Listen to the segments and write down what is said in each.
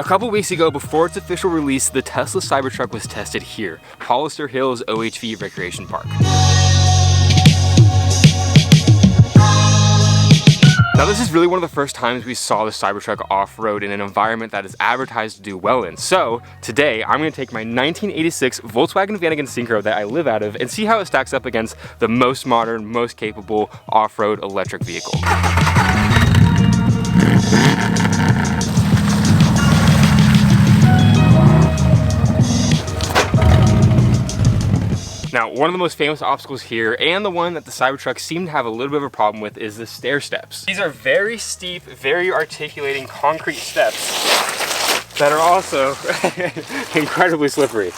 A couple weeks ago, before its official release, the Tesla Cybertruck was tested here, Hollister Hills OHV Recreation Park. Now this is really one of the first times we saw the Cybertruck off-road in an environment that is advertised to do well in. So today I'm going to take my 1986 Volkswagen Vanagon Synchro that I live out of and see how it stacks up against the most modern, most capable off-road electric vehicle. Now, one of the most famous obstacles here, and the one that the Cybertruck seemed to have a little bit of a problem with, is the stair steps. These are very steep, very articulating concrete steps that are also incredibly slippery.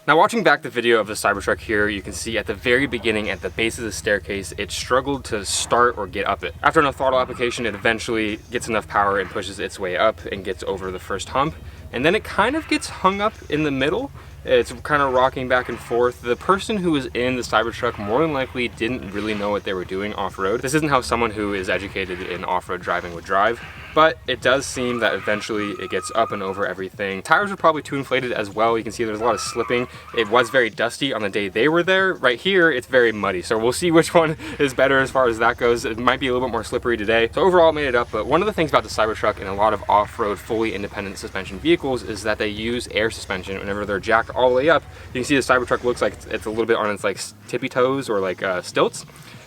Now, watching back the video of the Cybertruck here, you can see at the very beginning, at the base of the staircase, it struggled to start or get up it. After enough throttle application, it eventually gets enough power and pushes its way up and gets over the first hump. And then it kind of gets hung up in the middle. It's kind of rocking back and forth. The person who was in the Cybertruck more than likely didn't really know what they were doing off-road. This isn't how someone who is educated in off-road driving would drive, but it does seem that eventually it gets up and over everything. Tires are probably too inflated as well. You can see there's a lot of slipping. It was very dusty on the day they were there. Right here, it's very muddy. So we'll see which one is better as far as that goes. It might be a little bit more slippery today. So overall, it made it up. But one of the things about the Cybertruck and a lot of off-road fully independent suspension vehicles is that they use air suspension whenever they're jacked all the way up. You can see the Cybertruck looks like it's a little bit on its like tippy toes or like stilts.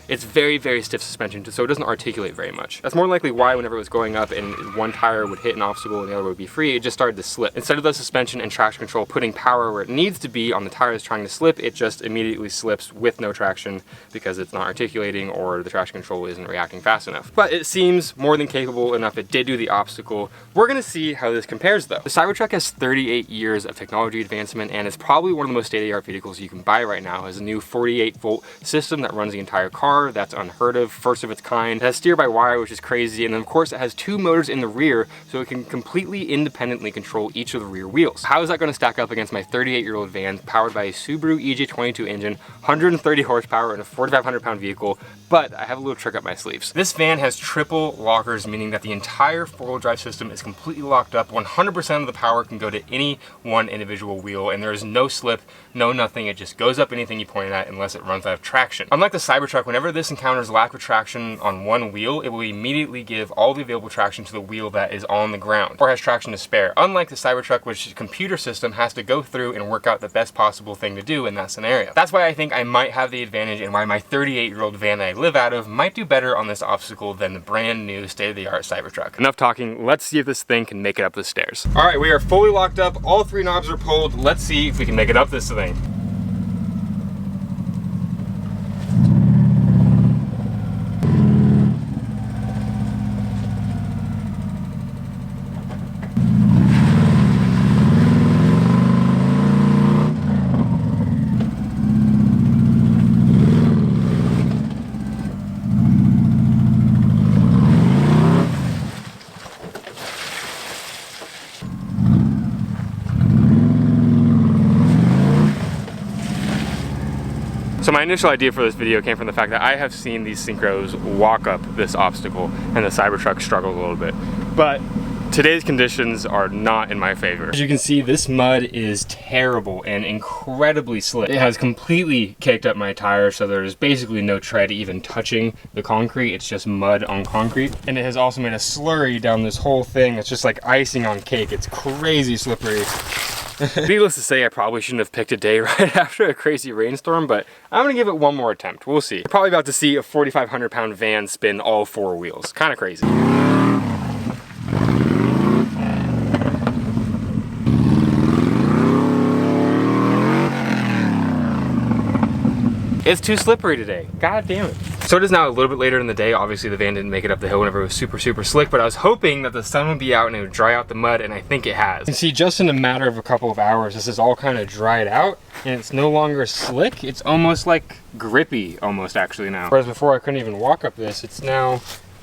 It's very, very stiff suspension, so it doesn't articulate very much. That's more likely why whenever it was going up and one tire would hit an obstacle and the other would be free, it just started to slip. Instead of the suspension and traction control putting power where it needs to be on the tires trying to slip, it just immediately slips with no traction because it's not articulating or the traction control isn't reacting fast enough. But it seems more than capable enough. It did do the obstacle. We're gonna see how this compares though. The Cybertruck has 38 years of technology advancement and it's probably one of the most state-of-the-art vehicles you can buy right now. It has a new 48-volt system that runs the entire car. That's unheard of, first of its kind. It has steer-by-wire, which is crazy, and then of course it has two motors in the rear, so it can completely independently control each of the rear wheels. How is that going to stack up against my 38-year-old van powered by a Subaru EJ22 engine, 130 horsepower, and a 4,500-pound vehicle? But I have a little trick up my sleeves. This van has triple lockers, meaning that the entire four-wheel drive system is completely locked up. 100% of the power can go to any one individual wheel, and there is no slip, no nothing. It just goes up anything you point it at unless it runs out of traction. Unlike the Cybertruck, whenever this encounters lack of traction on one wheel, it will immediately give all the available traction to the wheel that is on the ground or has traction to spare. Unlike the Cybertruck, which the computer system has to go through and work out the best possible thing to do in that scenario. That's why I think I might have the advantage and why my 38-year-old van that I live out of might do better on this obstacle than the brand new state-of-the-art Cybertruck. Enough talking, let's see if this thing can make it up the stairs. All right, we are fully locked up. All three knobs are pulled. Let's see if we can make it up this thing. So my initial idea for this video came from the fact that I have seen these Synchros walk up this obstacle and the Cybertruck struggled a little bit. But today's conditions are not in my favor. As you can see, this mud is terrible and incredibly slick. It has completely caked up my tire, so there's basically no tread even touching the concrete. It's just mud on concrete. And it has also made a slurry down this whole thing. It's just like icing on cake. It's crazy slippery. Needless to say, I probably shouldn't have picked a day right after a crazy rainstorm, but I'm gonna give it one more attempt. We'll see. You're probably about to see a 4,500-pound van spin all four wheels. Kind of crazy. It's too slippery today. God damn it. So it is now a little bit later in the day. Obviously the van didn't make it up the hill whenever it was super, super slick, but I was hoping that the sun would be out and it would dry out the mud, and I think it has. You can see just in a matter of a couple of hours, this is all kind of dried out and it's no longer slick. It's almost like grippy almost actually now. Whereas before I couldn't even walk up this, it's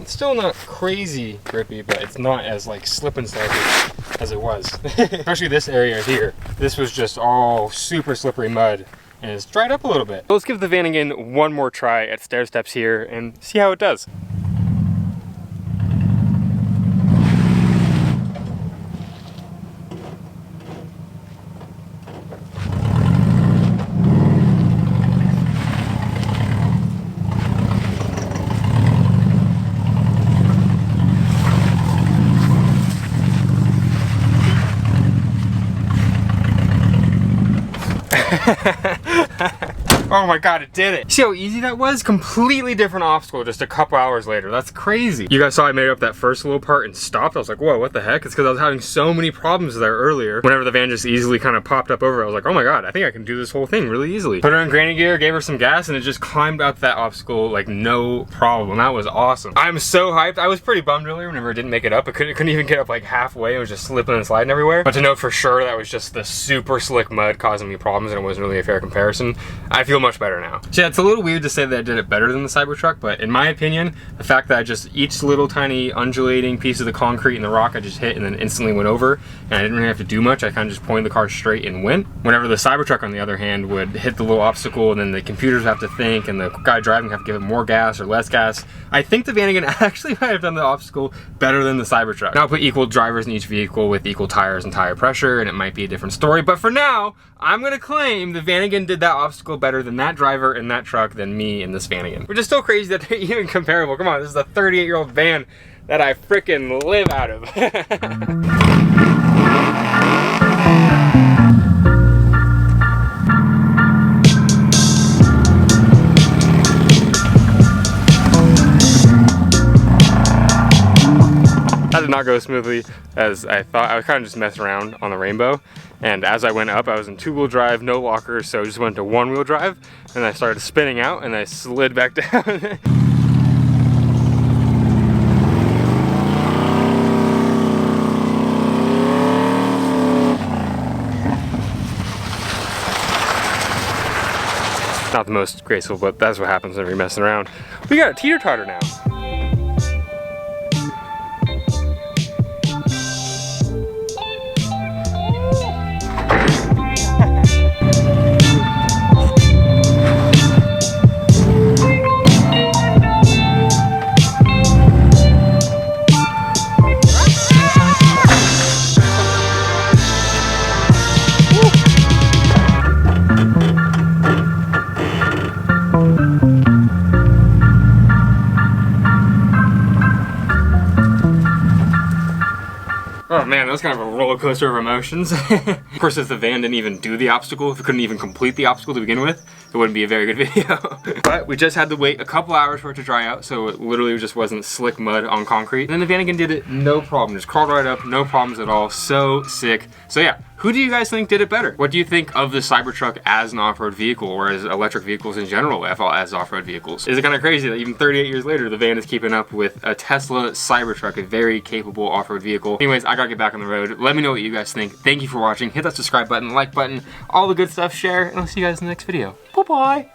still not crazy grippy, but it's not as like slip and slidey as it was. Especially this area here. This was just all super slippery mud. And it's dried up a little bit. Let's give the Vanagon one more try at stair steps here and see how it does. Oh my god, it did it. See how easy that was? Completely different obstacle just a couple hours later. That's crazy. You guys saw I made up that first little part and stopped. I was like, whoa, what the heck? It's because I was having so many problems there earlier. Whenever the van just easily kind of popped up over, I was like, oh my god, I think I can do this whole thing really easily. Put her in granny gear, gave her some gas, and it just climbed up that obstacle like no problem. That was awesome. I'm so hyped. I was pretty bummed earlier whenever it didn't make it up. I couldn't even get up like halfway. It was just slipping and sliding everywhere. But to know for sure that was just the super slick mud causing me problems and it wasn't really a fair comparison, I feel much better now. So yeah, it's a little weird to say that I did it better than the Cybertruck, but in my opinion, the fact that I just each little tiny undulating piece of the concrete and the rock I just hit and then instantly went over, and I didn't really have to do much. I kind of just pointed the car straight and went. Whenever the Cybertruck, on the other hand, would hit the little obstacle and then the computers have to think and the guy driving have to give it more gas or less gas, I think the Vanagon actually might have done the obstacle better than the Cybertruck. Now I'll put equal drivers in each vehicle with equal tires and tire pressure, and it might be a different story, but for now, I'm gonna claim the Vanagon did that obstacle better than that driver in that truck than me in this Vanagon. Which is still crazy that they're even comparable. Come on, this is a 38-year-old van that I freaking live out of. That did not go smoothly as I thought. I was kind of just messing around on the rainbow, and as I went up, I was in two-wheel drive, no lockers, so I just went to one-wheel drive, and I started spinning out, and I slid back down. Not the most graceful, but that's what happens when you're messing around. We got a teeter-totter now. Oh man, that was kind of a roller coaster of emotions. Of course, if the van didn't even do the obstacle, if it couldn't even complete the obstacle to begin with, it wouldn't be a very good video. But we just had to wait a couple hours for it to dry out, so it literally just wasn't slick mud on concrete. And then the Vanagon did it no problem, just crawled right up, no problems at all, so sick. So yeah, who do you guys think did it better? What do you think of the Cybertruck as an off-road vehicle, or as electric vehicles in general as off-road vehicles? Is it kind of crazy that even 38 years later, the van is keeping up with a Tesla Cybertruck, a very capable off-road vehicle? Anyways, I gotta get back on the road. Let me know what you guys think. Thank you for watching. Hit that subscribe button, like button, all the good stuff, share, and I'll see you guys in the next video. Bye-bye!